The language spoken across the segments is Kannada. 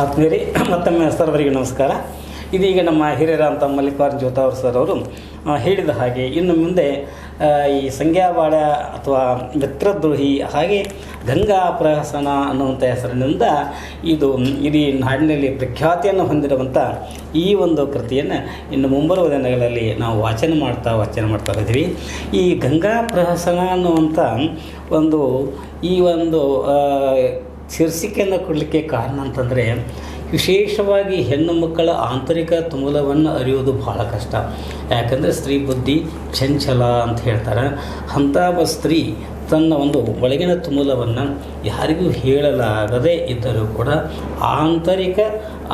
ಆತ್ಮೀಯರೇ, ಮತ್ತೊಮ್ಮೆ ಸರ್ವರಿಗೆ ನಮಸ್ಕಾರ. ಇದೀಗ ನಮ್ಮ ಹಿರಿಯರಂತ ಮಲ್ಲಿಕಾರ್ಜುನ ಜೋತಾವರ್ ಸರ್ ಅವರು ಹೇಳಿದ ಹಾಗೆ ಇನ್ನು ಮುಂದೆ ಈ ಸಂಗ್ಯಾಬಾಳ ಅಥವಾ ಮಿತ್ರದ್ರೋಹಿ ಹಾಗೆ ಗಂಗಾ ಪ್ರಹಸನ ಅನ್ನುವಂಥ ಹೆಸರಿನಿಂದ ಇದು ಇಡೀ ನಾಡಿನಲ್ಲಿ ಪ್ರಖ್ಯಾತಿಯನ್ನು ಹೊಂದಿರುವಂಥ ಈ ಒಂದು ಕೃತಿಯನ್ನು ಇನ್ನು ಮುಂಬರುವ ದಿನಗಳಲ್ಲಿ ನಾವು ವಾಚನ ಮಾಡ್ತಾ ಇದ್ದೀವಿ. ಈ ಗಂಗಾ ಪ್ರಹಸನ ಅನ್ನುವಂಥ ಈ ಒಂದು ಶೀರ್ಷಿಕೆಯನ್ನು ಕೊಡಲಿಕ್ಕೆ ಕಾರಣ ಅಂತಂದರೆ, ವಿಶೇಷವಾಗಿ ಹೆಣ್ಣು ಮಕ್ಕಳ ಆಂತರಿಕ ತುಮುಲವನ್ನು ಅರಿಯೋದು ಬಹಳ ಕಷ್ಟ. ಯಾಕಂದರೆ ಸ್ತ್ರೀ ಬುದ್ಧಿ ಚಂಚಲ ಅಂತ ಹೇಳ್ತಾರೆ. ಅಂಥ ಸ್ತ್ರೀ ತನ್ನ ಒಂದು ಒಳಗಿನ ತುಮುಲವನ್ನು ಯಾರಿಗೂ ಹೇಳಲಾಗದೇ ಇದ್ದರೂ ಕೂಡ ಆಂತರಿಕ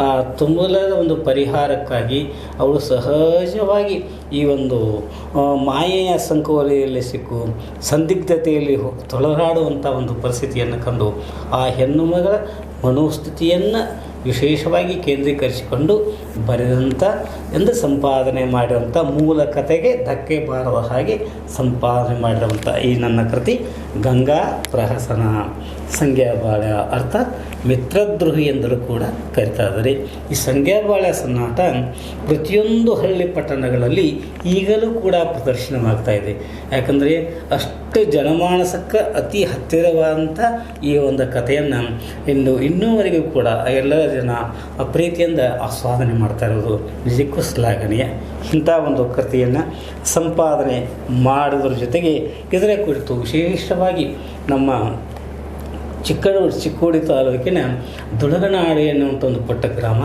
ಆ ತುಮುಲದ ಒಂದು ಪರಿಹಾರಕ್ಕಾಗಿ ಅವಳು ಸಹಜವಾಗಿ ಈ ಒಂದು ಮಾಯೆಯ ಸಂಕೋಲೆಯಲ್ಲಿ ಸಿಕ್ಕು ಸಂದಿಗ್ಧತೆಯಲ್ಲಿ ತೊಳಲಾಡುವಂಥ ಒಂದು ಪರಿಸ್ಥಿತಿಯನ್ನು ಕಂಡು ಆ ಹೆಣ್ಣು ಮಗಳ ಮನೋಸ್ಥಿತಿಯನ್ನು ವಿಶೇಷವಾಗಿ ಕೇಂದ್ರೀಕರಿಸಿಕೊಂಡು ಬರೆದಂಥ ಸಂಪಾದನೆ ಮಾಡಿರುವಂಥ ಮೂಲ ಕಥೆಗೆ ಧಕ್ಕೆ ಬಾರದ ಹಾಗೆ ಸಂಪಾದನೆ ಮಾಡಿರುವಂಥ ಈ ನನ್ನ ಕೃತಿ ಗಂಗಾ ಪ್ರಹಸನ. ಸಂಗ್ಯಾಬಾಳ ಅರ್ಥಾತ್ ಮಿತ್ರದ್ರೋಹಿ ಎಂದರೂ ಕೂಡ ಕರಿತಾ ಇದ್ದಾರೆ. ಈ ಸಂಗ್ಯಾಬಾಳ ಸನ್ನಾಟ ಪ್ರತಿಯೊಂದು ಹಳ್ಳಿ ಪಟ್ಟಣಗಳಲ್ಲಿ ಈಗಲೂ ಕೂಡ ಪ್ರದರ್ಶನವಾಗ್ತಾ ಇದೆ. ಯಾಕಂದರೆ ಅಷ್ಟು ಜನಮಾನಸಕ್ಕೆ ಅತಿ ಹತ್ತಿರವಾದಂಥ ಈ ಒಂದು ಕಥೆಯನ್ನು ಇನ್ನೂವರೆಗೂ ಕೂಡ ಎಲ್ಲ ಜನ ಪ್ರೀತಿಯಿಂದ ಆಸ್ವಾದನೆ ಮಾಡ್ತಾ ಇರೋದು ನಿಜಕ್ಕೂ ಶ್ಲಾಘನೀಯ. ಇಂಥ ಒಂದು ಕೃತಿಯನ್ನು ಸಂಪಾದನೆ ಮಾಡೋದ್ರ ಜೊತೆಗೆ ಇದರ ಕುರಿತು ವಿಶೇಷವಾಗಿ ನಮ್ಮ ಚಿಕ್ಕೋಡಿ ತಾಲೂಕಿನ ದುಡಗನಾಡಿ ಎನ್ನುವಂಥ ಒಂದು ಪುಟ್ಟ ಗ್ರಾಮ.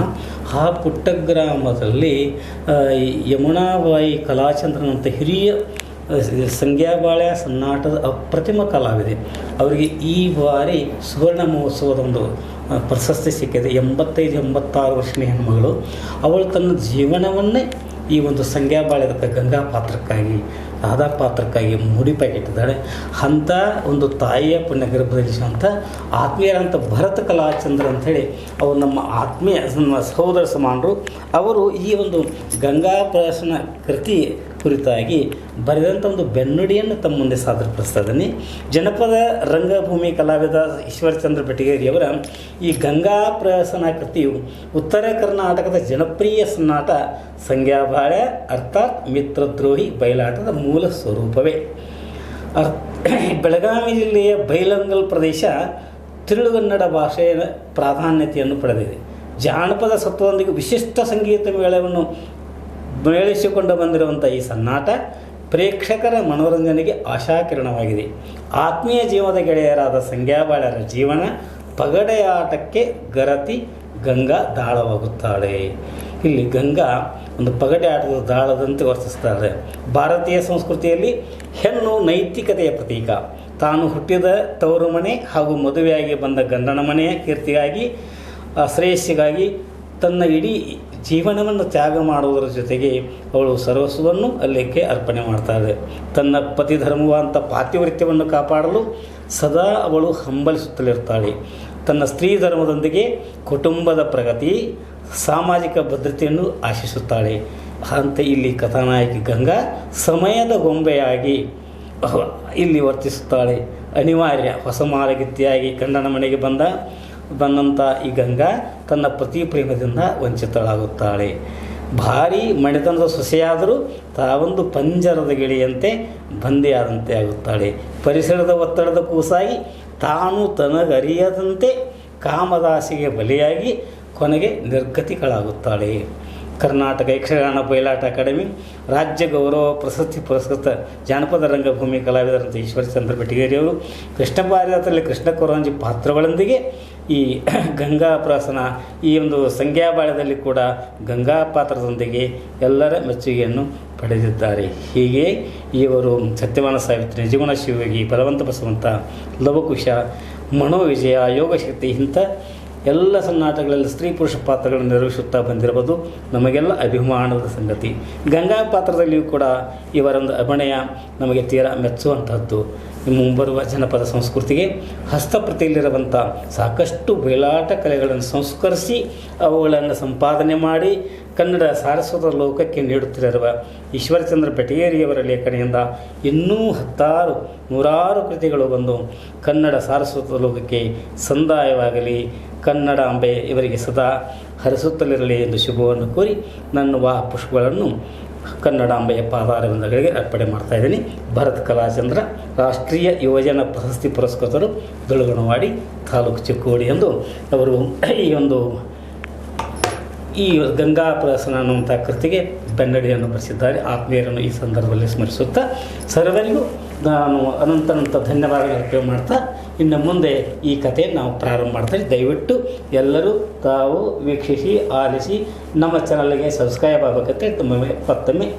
ಆ ಪುಟ್ಟ ಗ್ರಾಮದಲ್ಲಿ ಯಮುನಾಬಾಯಿ ಕಲಾಚಂದ್ರನಂಥ ಹಿರಿಯ ಸಂಗ್ಯಾಬಾಳ ಸನ್ನಾಟದ ಅಪ್ರತಿಮ ಕಲಾವಿದೆ. ಅವರಿಗೆ ಈ ಬಾರಿ ಸುವರ್ಣ ಮಹೋತ್ಸವದ ಒಂದು ಪ್ರಶಸ್ತಿ ಸಿಕ್ಕಿದೆ. 85-86 ವರ್ಷದ ಹೆಣ್ಮಗಳು. ಅವಳು ತನ್ನ ಜೀವನವನ್ನೇ ಈ ಒಂದು ಸಂಗ್ಯಾಬಾಳದ ಗಂಗಾ ಪಾತ್ರಕ್ಕಾಗಿ ರಾಧಾ ಪಾತ್ರಕ್ಕಾಗಿ ಮುಡಿಪಾಗಿಟ್ಟಿದ್ದಾಳೆ. ಅಂಥ ಒಂದು ತಾಯಿಯ ಪುಣ್ಯಗರ್ಭದಲ್ಲಿಸುವಂಥ ಆತ್ಮೀಯರಂಥ ಭರತ ಕಲಾಚಂದ್ರ ಅಂಥೇಳಿ ಅವರು ನಮ್ಮ ಆತ್ಮೀಯ ಸಹೋದರ ಸಮಾನರು. ಅವರು ಈ ಒಂದು ಗಂಗಾ ಪ್ರಹಸನ ಕೃತಿ ಕುರಿತಾಗಿ ಬರೆದಂಥ ಒಂದು ಬೆನ್ನುಡಿಯನ್ನು ತಮ್ಮ ಮುಂದೆ ಸಾದರಪಡಿಸ್ತಾ ಇದ್ದೀನಿ. ಜನಪದ ರಂಗಭೂಮಿ ಕಲಾವಿದ ಈಶ್ವರಚಂದ್ರ ಬೆಟಗೇರಿಯವರ ಈ ಗಂಗಾ ಪ್ರಹಸನ ಕೃತಿಯು ಉತ್ತರ ಕರ್ನಾಟಕದ ಜನಪ್ರಿಯ ಸನ್ನಾಟ ಸಂಗ್ಯಾಬಾಳ ಅರ್ಥಾತ್ ಮಿತ್ರದ್ರೋಹಿ ಬಯಲಾಟದ ಮೂಲ ಸ್ವರೂಪವೇ. ಬೆಳಗಾವಿ ಜಿಲ್ಲೆಯ ಬೈಲಂಗಲ್ ಪ್ರದೇಶ ತಿರುಳುಗನ್ನಡ ಭಾಷೆಯ ಪ್ರಾಧಾನ್ಯತೆಯನ್ನು ಪಡೆದಿದೆ. ಜಾನಪದ ಸತ್ವದೊಂದಿಗೆ ವಿಶಿಷ್ಟ ಸಂಗೀತ ಮೇಳವನ್ನು ಮೇಳಿಸಿಕೊಂಡು ಬಂದಿರುವಂಥ ಈ ಸನ್ನಾಟ ಪ್ರೇಕ್ಷಕರ ಮನೋರಂಜನೆಗೆ ಆಶಾಕಿರಣವಾಗಿದೆ. ಆತ್ಮೀಯ ಜೀವನದ ಗೆಳೆಯರಾದ ಸಂಗ್ಯಾಬಾಳರ ಜೀವನ ಪಗಡೆಯಾಟಕ್ಕೆ ಗರತಿ ಗಂಗಾ ದಾಳವಾಗುತ್ತಾಳೆ. ಇಲ್ಲಿ ಗಂಗಾ ಒಂದು ಪಗಡೆ ಆಟದ ದಾಳದಂತೆ ವರ್ತಿಸ್ತಾಳೆ. ಭಾರತೀಯ ಸಂಸ್ಕೃತಿಯಲ್ಲಿ ಹೆಣ್ಣು ನೈತಿಕತೆಯ ಪ್ರತೀಕ. ತಾನು ಹುಟ್ಟಿದ ತವರು ಮನೆ ಹಾಗೂ ಮದುವೆಯಾಗಿ ಬಂದ ಗಂಡನ ಮನೆಯ ಕೀರ್ತಿಗಾಗಿ ಶ್ರೇಯಸ್ಸಿಗಾಗಿ ತನ್ನ ಇಡೀ ಜೀವನವನ್ನು ತ್ಯಾಗ ಮಾಡುವುದರ ಜೊತೆಗೆ ಅವಳು ಸರ್ವಸ್ವವನ್ನು ಅಲ್ಲಿಗೆ ಅರ್ಪಣೆ ಮಾಡ್ತಾಳೆ. ತನ್ನ ಪತಿ ಧರ್ಮವಂತ ಪಾತಿವೃತ್ಯವನ್ನು ಕಾಪಾಡಲು ಸದಾ ಅವಳು ಹಂಬಲಿಸುತ್ತಲಿರ್ತಾಳೆ. ತನ್ನ ಸ್ತ್ರೀ ಧರ್ಮದೊಂದಿಗೆ ಕುಟುಂಬದ ಪ್ರಗತಿ ಸಾಮಾಜಿಕ ಭದ್ರತೆಯನ್ನು ಆಶಿಸುತ್ತಾಳೆ. ಅಂತ ಇಲ್ಲಿ ಕಥಾನಾಯಕಿ ಗಂಗಾ ಸಮಯದ ಗೊಂಬೆಯಾಗಿ ಇಲ್ಲಿ ವರ್ತಿಸುತ್ತಾಳೆ. ಅನಿವಾರ್ಯ ಹೊಸ ಮಾಲಗಿತ್ತಿಯಾಗಿ ಗಂಡನ ಮನೆಗೆ ಬಂದಂಥ ಈ ಗಂಗಾ ತನ್ನ ಪತಿ ಪ್ರೇಮದಿಂದ ವಂಚಿತಳಾಗುತ್ತಾಳೆ. ಭಾರೀ ಮಣಿತನದ ಸೊಸೆಯಾದರೂ ತಾವೊಂದು ಪಂಜರದ ಗಿಳಿಯಂತೆ ಬಂದಿಯಾದಂತೆ ಆಗುತ್ತಾಳೆ. ಪರಿಸರದ ಒತ್ತಡದ ಕೂಸಾಗಿ ತಾನು ತನಗರಿಯದಂತೆ ಕಾಮದಾಸಿಗೆ ಬಲಿಯಾಗಿ ಕೊನೆಗೆ ನಿರ್ಗತಿಗಳಾಗುತ್ತಾಳೆ. ಕರ್ನಾಟಕ ಯಕ್ಷಗಾನ ಬಯಲಾಟ ಅಕಾಡೆಮಿ ರಾಜ್ಯ ಗೌರವ ಪ್ರಶಸ್ತಿ ಪುರಸ್ಕೃತ ಜಾನಪದ ರಂಗಭೂಮಿ ಕಲಾವಿದರಂಥ ಈಶ್ವರಚಂದ್ರ ಬೆಟಗೇರಿಯವರು ಕೃಷ್ಣ ಭಾರತದಲ್ಲಿ ಕೃಷ್ಣ ಕೊರಂಜಿ ಪಾತ್ರಗಳೊಂದಿಗೆ ಈ ಗಂಗಾ ಪ್ರಹಸನ ಈ ಒಂದು ಸಂಗ್ಯಾಬಾಳದಲ್ಲಿ ಕೂಡ ಗಂಗಾ ಪಾತ್ರದೊಂದಿಗೆ ಎಲ್ಲರ ಮೆಚ್ಚುಗೆಯನ್ನು ಪಡೆದಿದ್ದಾರೆ. ಹೀಗೆ ಇವರು ಸತ್ಯವಾನ ಸಾವಿತ್ರಿ, ನಿಜಗುಣ ಶಿವಯೋಗಿ, ಬಲವಂತ ಬಸವಂತ, ಲವಕುಶ, ಮನೋವಿಜಯ, ಯೋಗಶಕ್ತಿ ಇಂಥ ಎಲ್ಲ ಸನ್ನಾಟಗಳಲ್ಲಿ ಸ್ತ್ರೀ ಪುರುಷ ಪಾತ್ರಗಳನ್ನು ನಿರ್ವಹಿಸುತ್ತಾ ಬಂದಿರಬಹುದು ನಮಗೆಲ್ಲ ಅಭಿಮಾನದ ಸಂಗತಿ. ಗಂಗಾ ಪಾತ್ರದಲ್ಲಿಯೂ ಕೂಡ ಇವರೊಂದು ಅಭಿನಯ ನಮಗೆ ತೀರಾ ಮೆಚ್ಚುವಂಥದ್ದು. ಮುಂಬರುವ ಜನಪದ ಸಂಸ್ಕೃತಿಗೆ ಹಸ್ತಪ್ರತಿಯಲ್ಲಿರುವಂಥ ಸಾಕಷ್ಟು ಬಯಲಾಟ ಕಲೆಗಳನ್ನು ಸಂಸ್ಕರಿಸಿ ಅವುಗಳನ್ನು ಸಂಪಾದನೆ ಮಾಡಿ ಕನ್ನಡ ಸಾರಸ್ವತ ಲೋಕಕ್ಕೆ ನೀಡುತ್ತಿರುವ ಈಶ್ವರಚಂದ್ರ ಬೆಟಗೇರಿಯವರ ಲೇಖನಿಯಿಂದ ಇನ್ನೂ ನೂರಾರು ಕೃತಿಗಳು ಬಂದು ಕನ್ನಡ ಸಾರಸ್ವತ ಲೋಕಕ್ಕೆ ಸಂದಾಯವಾಗಲಿ, ಕನ್ನಡಾಂಬೆ ಇವರಿಗೆ ಸದಾ ಹರಿಸುತ್ತಲಿರಲಿ ಎಂದು ಶುಭವನ್ನು ಕೋರಿ ನನ್ನ ಪುಷ್ಪಗಳನ್ನು ಕನ್ನಡಾಂಬೆಯ ಪಾದಾರವಿಂದಗಳಿಗೆ ಅರ್ಪಣೆ ಮಾಡ್ತಾ ಇದ್ದೀನಿ. ಭರತ್ ಕಲಾಚಂದ್ರ ರಾಷ್ಟ್ರೀಯ ಯುವಜನ ಪ್ರಶಸ್ತಿ ಪುರಸ್ಕೃತರು, ದುಳುಗಣವಾಡಿ, ತಾಲೂಕು ಚಿಕ್ಕೋಡಿ ಎಂದು ಅವರು ಈ ಗಂಗಾ ಪ್ರಸನ ಅನ್ನುವಂಥ ಕೃತಿಗೆ ಬೆನ್ನಡಿಯನ್ನು ಬರೆಸಿದ್ದಾರೆ. ಆತ್ಮೀಯರನ್ನು ಈ ಸಂದರ್ಭದಲ್ಲಿ ಸ್ಮರಿಸುತ್ತಾ ಸರ್ವರಿಗೂ ನಾನು ಅನಂತ ಧನ್ಯವಾದಗಳು ಅರ್ಪಣೆ ಮಾಡ್ತಾ ಇನ್ನು ಮುಂದೆ ಈ ಕಥೆಯನ್ನು ನಾವು ಪ್ರಾರಂಭ ಮಾಡ್ತೀವಿ. ದಯವಿಟ್ಟು ಎಲ್ಲರೂ ತಾವು ವೀಕ್ಷಿಸಿ ಆಲಿಸಿ ನಮ್ಮ ಚಾನಲ್ಗೆ ಸಬ್ಸ್ಕ್ರೈಬ್ ಆಗಬೇಕಂತ ಮತ್ತೊಮ್ಮೆ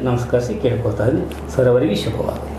ನಮಸ್ಕರಿಸಿ ಕೇಳ್ಕೊಳ್ತಾ ಇದ್ದೀನಿ. ಸರ್ವರಿಗೆ ಶುಭವಾಗಲಿ.